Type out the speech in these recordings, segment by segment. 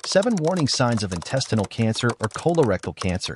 7 warning signs of intestinal cancer or colorectal cancer.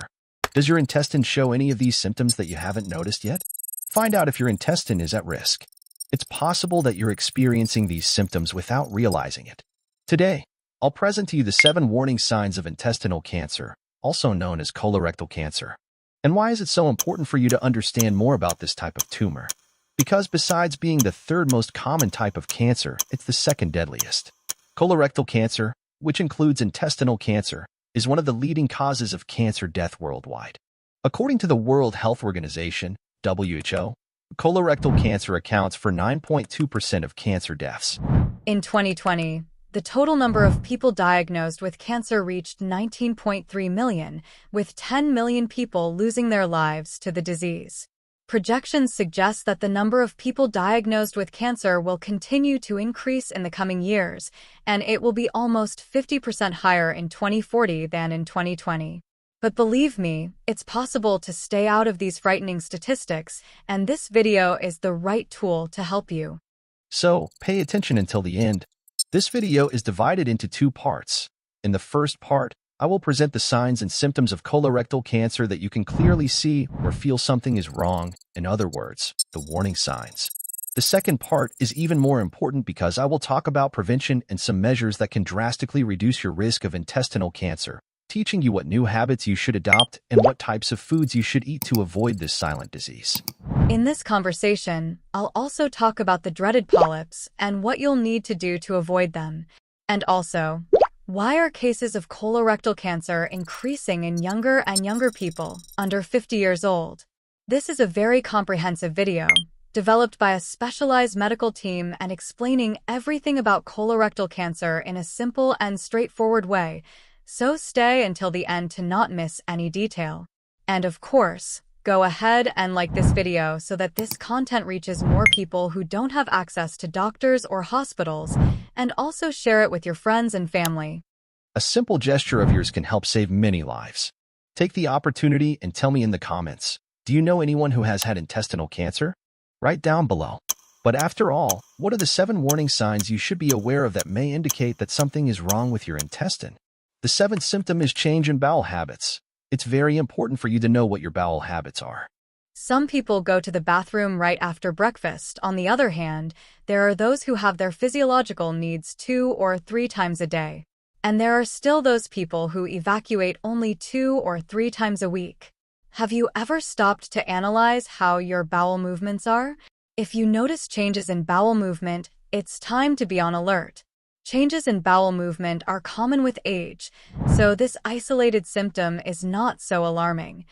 Does your intestine show any of these symptoms that you haven't noticed yet? Find out if your intestine is at risk. It's possible that you're experiencing these symptoms without realizing it. Today, I'll present to you the 7 warning signs of intestinal cancer, also known as colorectal cancer. And why is it so important for you to understand more about this type of tumor? Because besides being the third most common type of cancer, it's the second deadliest. Colorectal cancer, which includes intestinal cancer, is one of the leading causes of cancer death worldwide. According to the World Health Organization, WHO, colorectal cancer accounts for 9.2% of cancer deaths. In 2020, the total number of people diagnosed with cancer reached 19.3 million, with 10 million people losing their lives to the disease. Projections suggest that the number of people diagnosed with cancer will continue to increase in the coming years, and it will be almost 50% higher in 2040 than in 2020. But believe me, it's possible to stay out of these frightening statistics, and this video is the right tool to help you. So, pay attention until the end. This video is divided into 2 parts. In the first part, I will present the signs and symptoms of colorectal cancer that you can clearly see or feel something is wrong, in other words, the warning signs. The second part is even more important because I will talk about prevention and some measures that can drastically reduce your risk of intestinal cancer, teaching you what new habits you should adopt and what types of foods you should eat to avoid this silent disease. In this conversation, I'll also talk about the dreaded polyps and what you'll need to do to avoid them. And also, why are cases of colorectal cancer increasing in younger and younger people under 50 years old? This is a very comprehensive video, developed by a specialized medical team and explaining everything about colorectal cancer in a simple and straightforward way, so stay until the end to not miss any detail. And of course, go ahead and like this video so that this content reaches more people who don't have access to doctors or hospitals, and also share it with your friends and family. A simple gesture of yours can help save many lives. Take the opportunity and tell me in the comments, do you know anyone who has had intestinal cancer? Write down below. But after all, what are the 7 warning signs you should be aware of that may indicate that something is wrong with your intestine? The 7th symptom is change in bowel habits. It's very important for you to know what your bowel habits are. Some people go to the bathroom right after breakfast. On the other hand, there are those who have their physiological needs 2 or 3 times a day. And there are still those people who evacuate only 2 or 3 times a week. Have you ever stopped to analyze how your bowel movements are? If you notice changes in bowel movement, it's time to be on alert. Changes in bowel movement are common with age, so this isolated symptom is not so alarming.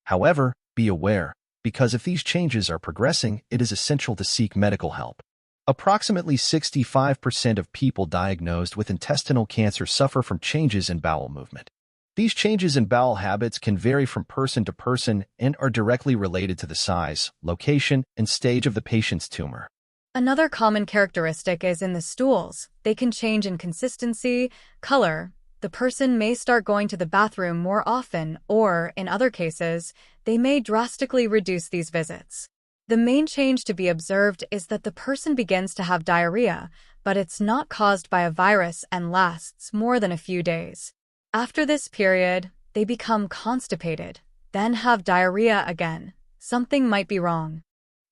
However, be aware, because if these changes are progressing, it is essential to seek medical help. Approximately 65% of people diagnosed with intestinal cancer suffer from changes in bowel movement. These changes in bowel habits can vary from person to person and are directly related to the size, location, and stage of the patient's tumor. Another common characteristic is in the stools. They can change in consistency, color. The person may start going to the bathroom more often, or, in other cases, they may drastically reduce these visits. The main change to be observed is that the person begins to have diarrhea, but it's not caused by a virus and lasts more than a few days. After this period, they become constipated, then have diarrhea again. Something might be wrong.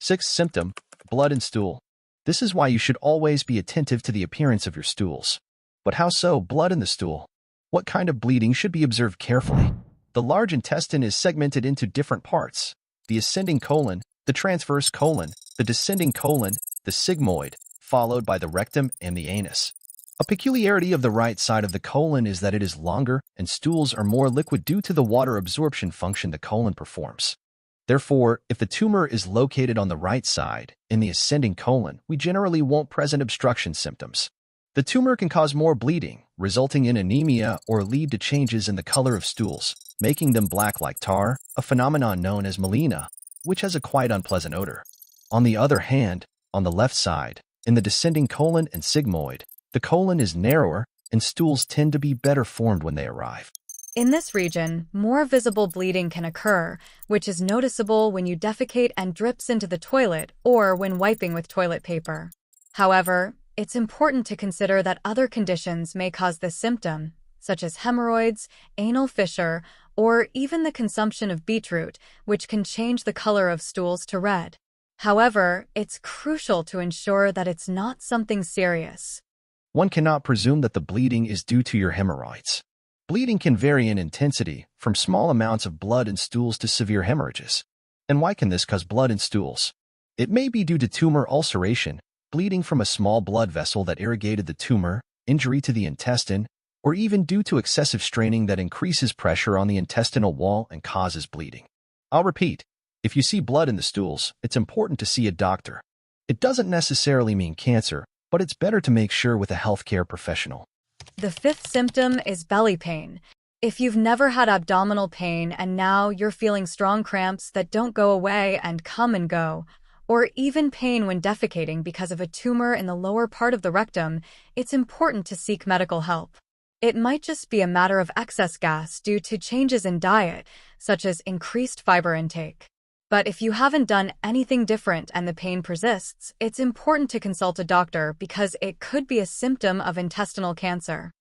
6th symptom, blood and stool. This is why you should always be attentive to the appearance of your stools. But how so, blood in the stool? What kind of bleeding should be observed carefully? The large intestine is segmented into different parts: the ascending colon, the transverse colon, the descending colon, the sigmoid, followed by the rectum and the anus. A peculiarity of the right side of the colon is that it is longer and stools are more liquid due to the water absorption function the colon performs. Therefore, if the tumor is located on the right side, in the ascending colon, we generally won't present obstruction symptoms. The tumor can cause more bleeding, resulting in anemia or lead to changes in the color of stools, making them black like tar, a phenomenon known as melena, which has a quite unpleasant odor. On the other hand, on the left side, in the descending colon and sigmoid, the colon is narrower and stools tend to be better formed when they arrive. In this region, more visible bleeding can occur, which is noticeable when you defecate and drips into the toilet or when wiping with toilet paper. However, it's important to consider that other conditions may cause this symptom. such as hemorrhoids, anal fissure, or even the consumption of beetroot, which can change the color of stools to red. However, it's crucial to ensure that it's not something serious. One cannot presume that the bleeding is due to your hemorrhoids. Bleeding can vary in intensity, from small amounts of blood in stools to severe hemorrhages. And why can this cause blood in stools? It may be due to tumor ulceration, bleeding from a small blood vessel that irrigated the tumor, injury to the intestine, or even due to excessive straining that increases pressure on the intestinal wall and causes bleeding. I'll repeat, if you see blood in the stools, it's important to see a doctor. It doesn't necessarily mean cancer, but it's better to make sure with a healthcare professional. The fifth symptom is belly pain. If you've never had abdominal pain and now you're feeling strong cramps that don't go away and come and go, or even pain when defecating because of a tumor in the lower part of the rectum, it's important to seek medical help. It might just be a matter of excess gas due to changes in diet, such as increased fiber intake. But if you haven't done anything different and the pain persists, it's important to consult a doctor because it could be a symptom of intestinal cancer.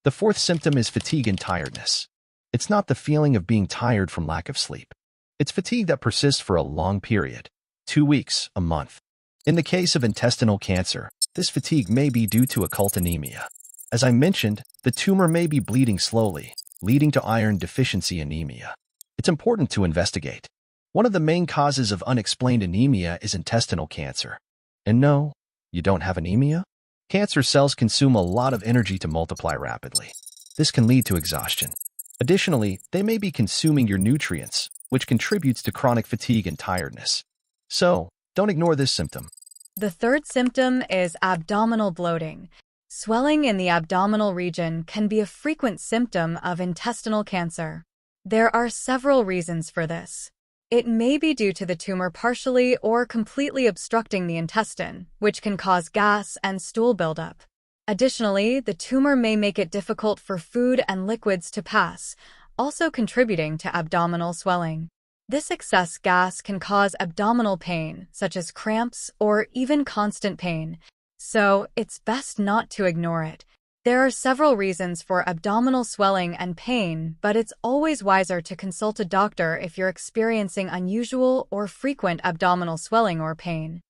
The fourth symptom is fatigue and tiredness. It's not the feeling of being tired from lack of sleep. It's fatigue that persists for a long period, 2 weeks, a month. In the case of intestinal cancer, this fatigue may be due to occult anemia. As I mentioned, the tumor may be bleeding slowly, leading to iron deficiency anemia. It's important to investigate. One of the main causes of unexplained anemia is intestinal cancer. And no, you don't have anemia? Cancer cells consume a lot of energy to multiply rapidly. This can lead to exhaustion. Additionally, they may be consuming your nutrients, which contributes to chronic fatigue and tiredness. So, don't ignore this symptom. The third symptom is abdominal bloating. Swelling in the abdominal region can be a frequent symptom of intestinal cancer. There are several reasons for this. It may be due to the tumor partially or completely obstructing the intestine, which can cause gas and stool buildup. Additionally, the tumor may make it difficult for food and liquids to pass, also contributing to abdominal swelling. This excess gas can cause abdominal pain, such as cramps or even constant pain, so it's best not to ignore it. There are several reasons for abdominal swelling and pain, but it's always wiser to consult a doctor if you're experiencing unusual or frequent abdominal swelling or pain.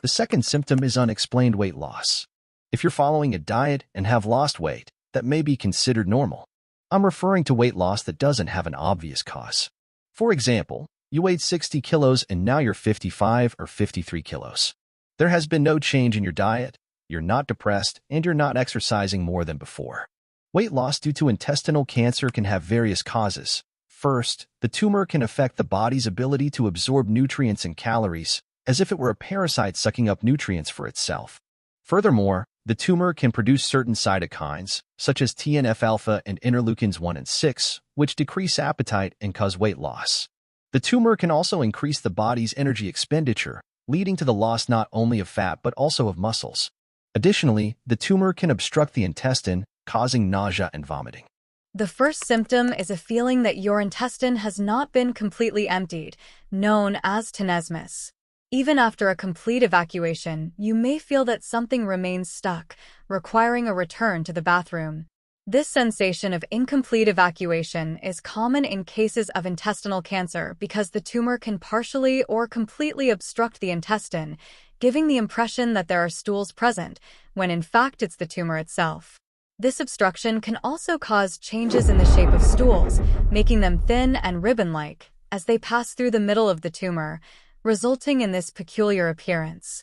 The second symptom is unexplained weight loss. If you're following a diet and have lost weight, that may be considered normal. I'm referring to weight loss that doesn't have an obvious cause. For example, you weighed 60 kilos and now you're 55 or 53 kilos. There has been no change in your diet, you're not depressed, and you're not exercising more than before. Weight loss due to intestinal cancer can have various causes. First, the tumor can affect the body's ability to absorb nutrients and calories, as if it were a parasite sucking up nutrients for itself. Furthermore, the tumor can produce certain cytokines, such as TNF-alpha and interleukins 1 and 6, which decrease appetite and cause weight loss. The tumor can also increase the body's energy expenditure, leading to the loss not only of fat but also of muscles. Additionally, the tumor can obstruct the intestine, causing nausea and vomiting. The first symptom is a feeling that your intestine has not been completely emptied, known as tenesmus. Even after a complete evacuation, you may feel that something remains stuck, requiring a return to the bathroom. This sensation of incomplete evacuation is common in cases of intestinal cancer because the tumor can partially or completely obstruct the intestine, giving the impression that there are stools present, when in fact it's the tumor itself. This obstruction can also cause changes in the shape of stools, making them thin and ribbon-like as they pass through the middle of the tumor, resulting in this peculiar appearance.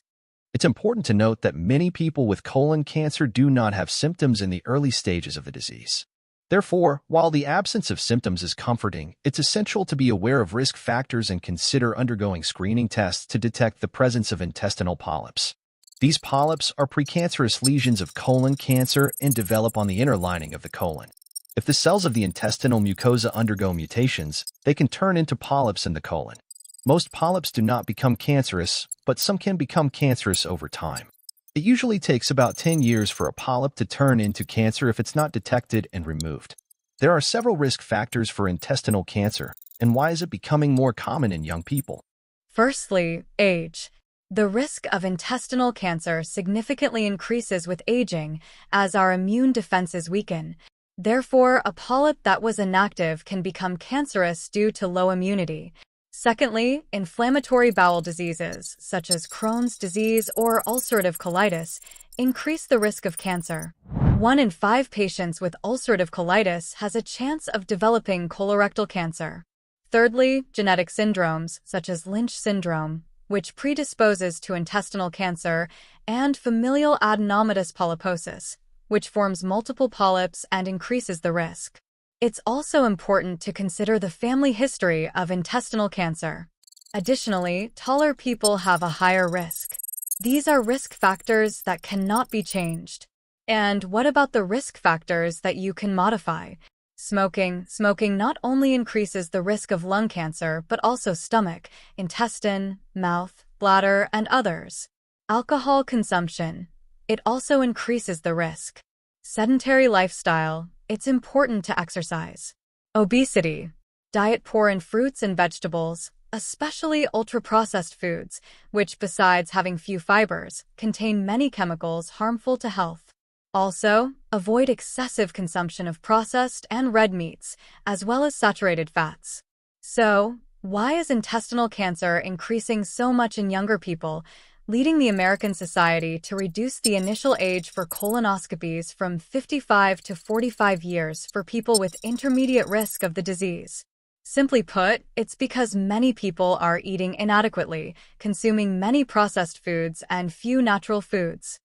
It's important to note that many people with colon cancer do not have symptoms in the early stages of the disease. Therefore, while the absence of symptoms is comforting, it's essential to be aware of risk factors and consider undergoing screening tests to detect the presence of intestinal polyps. These polyps are precancerous lesions of colon cancer and develop on the inner lining of the colon. If the cells of the intestinal mucosa undergo mutations, they can turn into polyps in the colon. Most polyps do not become cancerous, but some can become cancerous over time. It usually takes about 10 years for a polyp to turn into cancer if it's not detected and removed. There are several risk factors for intestinal cancer, and why is it becoming more common in young people? Firstly, age. The risk of intestinal cancer significantly increases with aging as our immune defenses weaken. Therefore, a polyp that was inactive can become cancerous due to low immunity. Secondly, inflammatory bowel diseases, such as Crohn's disease or ulcerative colitis, increase the risk of cancer. 1 in 5 patients with ulcerative colitis has a chance of developing colorectal cancer. Thirdly, genetic syndromes, such as Lynch syndrome, which predisposes to intestinal cancer, and familial adenomatous polyposis, which forms multiple polyps and increases the risk. It's also important to consider the family history of intestinal cancer. Additionally, taller people have a higher risk. These are risk factors that cannot be changed. And what about the risk factors that you can modify? Smoking. Smoking not only increases the risk of lung cancer, but also stomach, intestine, mouth, bladder, and others. Alcohol consumption. It also increases the risk. Sedentary lifestyle. It's important to exercise. Obesity. Diet poor in fruits and vegetables, especially ultra-processed foods, which besides having few fibers, contain many chemicals harmful to health. Also, avoid excessive consumption of processed and red meats, as well as saturated fats. So, why is intestinal cancer increasing so much in younger people, leading the American Society to reduce the initial age for colonoscopies from 55 to 45 years for people with intermediate risk of the disease? Simply put, it's because many people are eating inadequately, consuming many processed foods and few natural foods.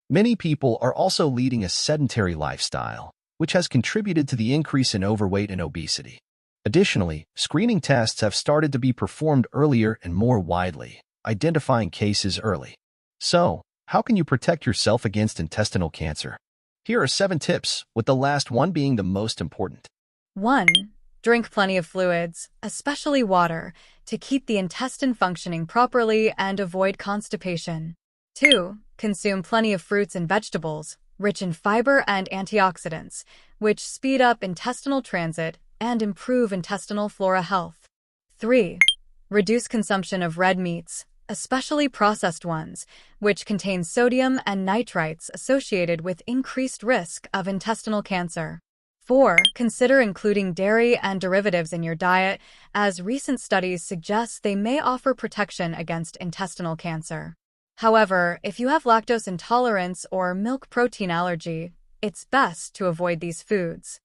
Many people are also leading a sedentary lifestyle, which has contributed to the increase in overweight and obesity. Additionally, screening tests have started to be performed earlier and more widely, identifying cases early. So, how can you protect yourself against intestinal cancer? Here are 7 tips, with the last one being the most important. 1. Drink plenty of fluids, especially water, to keep the intestine functioning properly and avoid constipation. 2. Consume plenty of fruits and vegetables, rich in fiber and antioxidants, which speed up intestinal transit and improve intestinal flora health. 3. Reduce consumption of red meats, especially processed ones, which contain sodium and nitrites associated with increased risk of intestinal cancer. 4. Consider including dairy and derivatives in your diet, as recent studies suggest they may offer protection against intestinal cancer. However, if you have lactose intolerance or milk protein allergy, it's best to avoid these foods.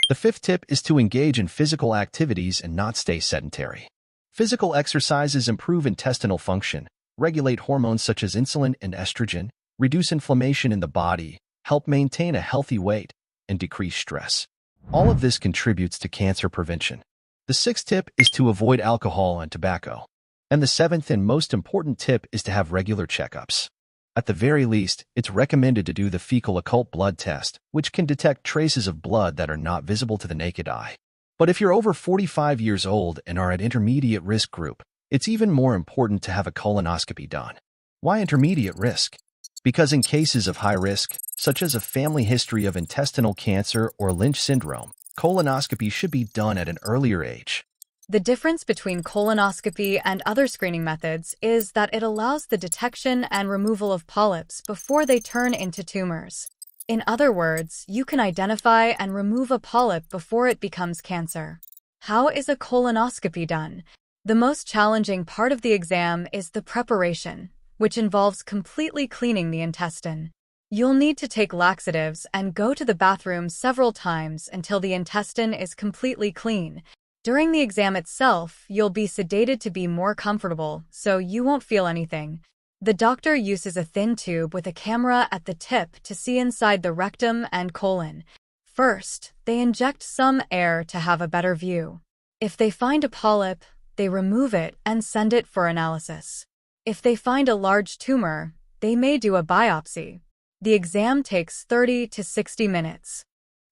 The 5th tip is to engage in physical activities and not stay sedentary. Physical exercises improve intestinal function, regulate hormones such as insulin and estrogen, reduce inflammation in the body, help maintain a healthy weight, and decrease stress. All of this contributes to cancer prevention. The 6th tip is to avoid alcohol and tobacco. And the 7th and most important tip is to have regular checkups. At the very least, it's recommended to do the fecal occult blood test, which can detect traces of blood that are not visible to the naked eye. But if you're over 45 years old and are at intermediate risk group, it's even more important to have a colonoscopy done. Why intermediate risk? Because in cases of high risk, such as a family history of intestinal cancer or Lynch syndrome, colonoscopy should be done at an earlier age. The difference between colonoscopy and other screening methods is that it allows the detection and removal of polyps before they turn into tumors. In other words, you can identify and remove a polyp before it becomes cancer. How is a colonoscopy done? The most challenging part of the exam is the preparation, which involves completely cleaning the intestine. You'll need to take laxatives and go to the bathroom several times until the intestine is completely clean. During the exam itself, you'll be sedated to be more comfortable, so you won't feel anything. The doctor uses a thin tube with a camera at the tip to see inside the rectum and colon. First, they inject some air to have a better view. If they find a polyp, they remove it and send it for analysis. If they find a large tumor, they may do a biopsy. The exam takes 30 to 60 minutes.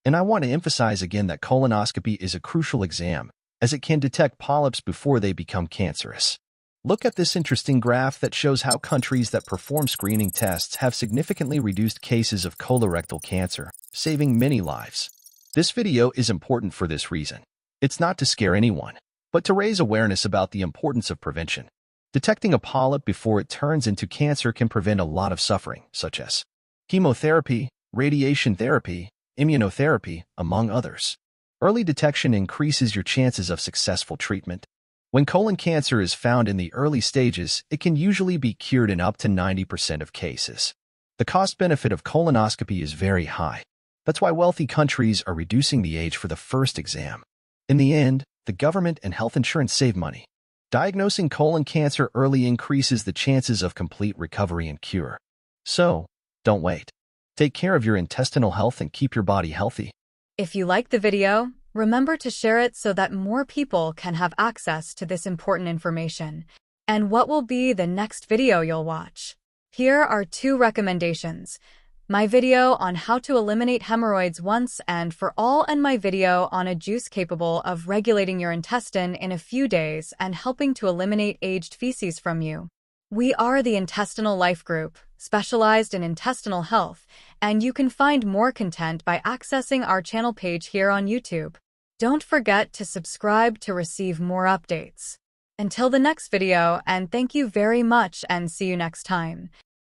And I want to emphasize again that colonoscopy is a crucial exam, as it can detect polyps before they become cancerous. Look at this interesting graph that shows how countries that perform screening tests have significantly reduced cases of colorectal cancer, saving many lives. This video is important for this reason. It's not to scare anyone, but to raise awareness about the importance of prevention. Detecting a polyp before it turns into cancer can prevent a lot of suffering, such as chemotherapy, radiation therapy, immunotherapy, among others. Early detection increases your chances of successful treatment. When colon cancer is found in the early stages, it can usually be cured in up to 90% of cases. The cost-benefit of colonoscopy is very high. That's why wealthy countries are reducing the age for the first exam. In the end, the government and health insurance save money. Diagnosing colon cancer early increases the chances of complete recovery and cure. So, don't wait. Take care of your intestinal health and keep your body healthy. If you liked the video, remember to share it so that more people can have access to this important information. And what will be the next video you'll watch? Here are 2 recommendations. My video on how to eliminate hemorrhoids once and for all, and my video on a juice capable of regulating your intestine in a few days and helping to eliminate aged feces from you. We are the Intestinal Life Group, specialized in intestinal health, and you can find more content by accessing our channel page here on YouTube. Don't forget to subscribe to receive more updates. Until the next video, and thank you very much, and see you next time.